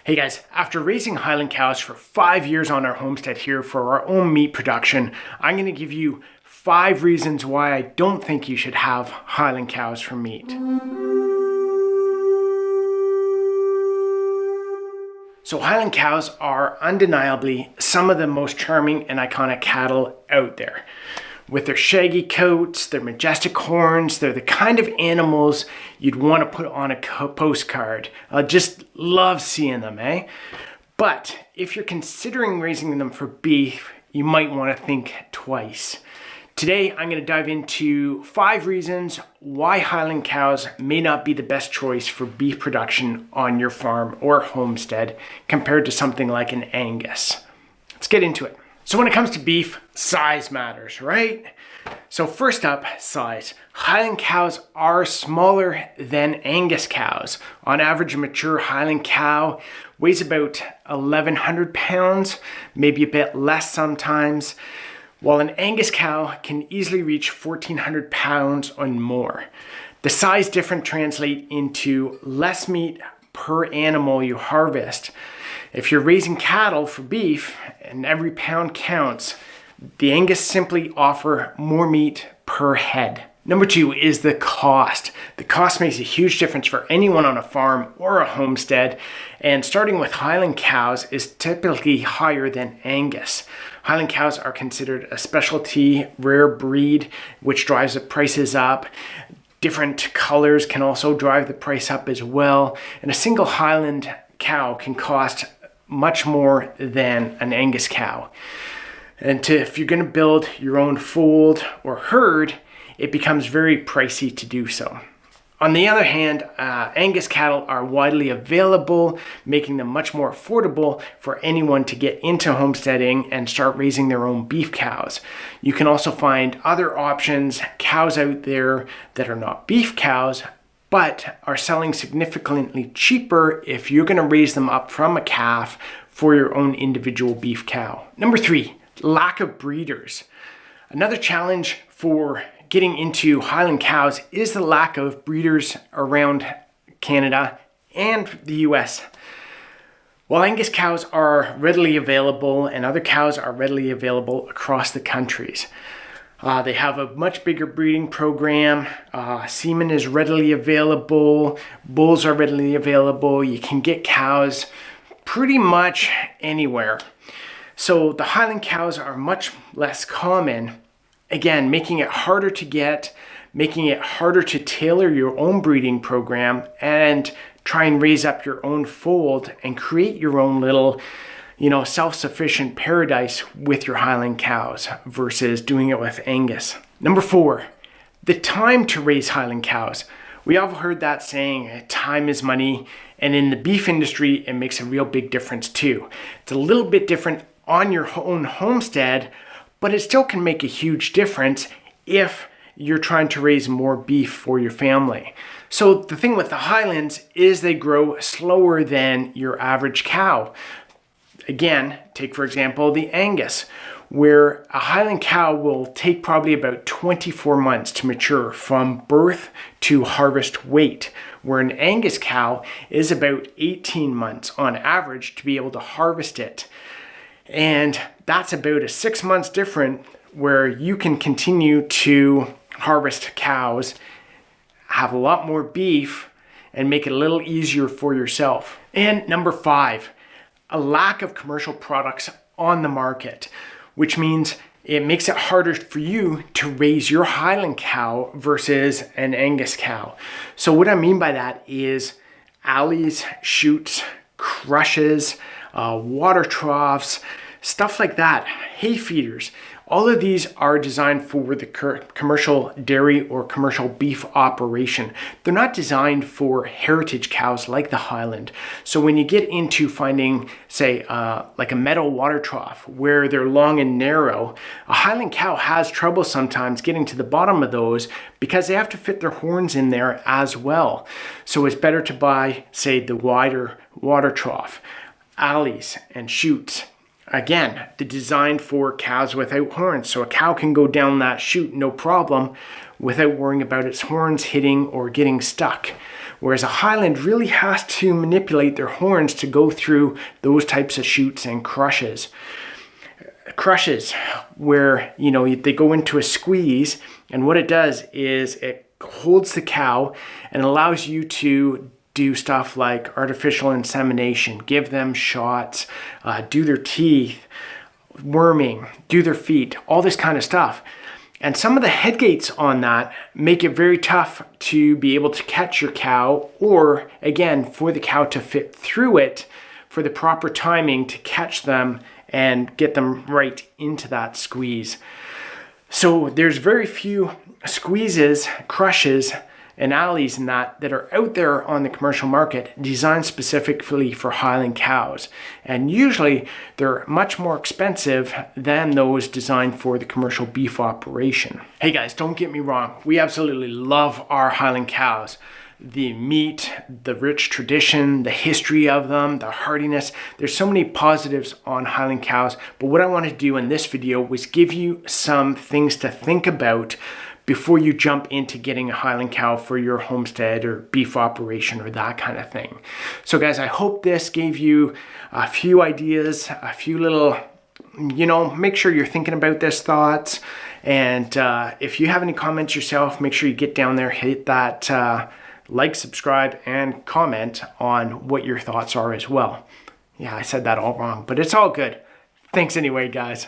Hey guys, after raising Highland cows for 5 years on our homestead here for our own meat production, I'm going to give you 5 reasons why I don't think you should have Highland cows for meat. So Highland cows are undeniably some of the most charming and iconic cattle out there. With their shaggy coats, their majestic horns, they're the kind of animals you'd want to put on a postcard. I just love seeing them, eh? But if you're considering raising them for beef, you might want to think twice. Today, I'm going to dive into 5 reasons why Highland cows may not be the best choice for beef production on your farm or homestead compared to something like an Angus. Let's get into it. So when it comes to beef, size matters, right? So first up, size. Highland cows are smaller than Angus cows. On average, a mature Highland cow weighs about 1,100 pounds, maybe a bit less sometimes, while an Angus cow can easily reach 1,400 pounds and more. The size difference translates into less meat per animal you harvest. If you're raising cattle for beef and every pound counts, the Angus simply offer more meat per head. Number 2 is the cost. The cost makes a huge difference for anyone on a farm or a homestead, and starting with Highland cows is typically higher than Angus. Highland cows are considered a specialty rare breed, which drives the prices up. Different colors can also drive the price up as well, and a single Highland cow can cost much more than an Angus cow. And if you're going to build your own fold or herd, it becomes very pricey to do so. On the other hand, Angus cattle are widely available, making them much more affordable for anyone to get into homesteading and start raising their own beef cows. You can also find other options, cows out there that are not beef cows, but are selling significantly cheaper if you're going to raise them up from a calf for your own individual beef cow. Number 3, lack of breeders. Another challenge for getting into Highland cows is the lack of breeders around Canada and the US. While Angus cows are readily available and other cows are readily available across the countries, they have a much bigger breeding program. Semen is readily available. Bulls are readily available. You can get cows pretty much anywhere. So the Highland cows are much less common. Again, making it harder to get, making it harder to tailor your own breeding program and try and raise up your own fold and create your own little self-sufficient paradise with your Highland cows versus doing it with Angus. Number 4, the time to raise Highland cows. We all heard that saying, time is money, and in the beef industry, it makes a real big difference too. It's a little bit different on your own homestead, but it still can make a huge difference if you're trying to raise more beef for your family. So the thing with the Highlands is they grow slower than your average cow. Again, take for example the Angus, where a Highland cow will take probably about 24 months to mature from birth to harvest weight, where an Angus cow is about 18 months on average to be able to harvest it. And that's about a 6 months different where you can continue to harvest cows, have a lot more beef, and make it a little easier for yourself. And number 5, a lack of commercial products on the market, which means it makes it harder for you to raise your Highland cow versus an Angus cow. So what I mean by that is alleys, chutes, crushes, water troughs, stuff like that, hay feeders. All of these are designed for the commercial dairy or commercial beef operation. They're not designed for heritage cows like the Highland. So when you get into finding, say, like a metal water trough where they're long and narrow, a Highland cow has trouble sometimes getting to the bottom of those because they have to fit their horns in there as well. So it's better to buy, say, the wider water trough, alleys and chutes. Again, they're designed for cows without horns, so a cow can go down that chute no problem without worrying about its horns hitting or getting stuck. Whereas a Highland really has to manipulate their horns to go through those types of chutes and crushes. Crushes where, you know, they go into a squeeze, and what it does is it holds the cow and allows you to do stuff like artificial insemination, give them shots, do their teeth, worming, do their feet, all this kind of stuff. And some of the head gates on that make it very tough to be able to catch your cow, or again, for the cow to fit through it for the proper timing to catch them and get them right into that squeeze. So there's very few squeezes, crushes, and alleys and that are out there on the commercial market designed specifically for Highland cows. And usually they're much more expensive than those designed for the commercial beef operation. Hey guys, don't get me wrong. We absolutely love our Highland cows. The meat, the rich tradition, the history of them, the hardiness. There's so many positives on Highland cows, but what I want to do in this video was give you some things to think about before you jump into getting a Highland cow for your homestead or beef operation or that kind of thing. So guys, I hope this gave you a few ideas, a few little, you know, make sure you're thinking about this thoughts. And if you have any comments yourself, make sure you get down there, hit that like, subscribe, and comment on what your thoughts are as well. Yeah, I said that all wrong, but it's all good. Thanks anyway, guys.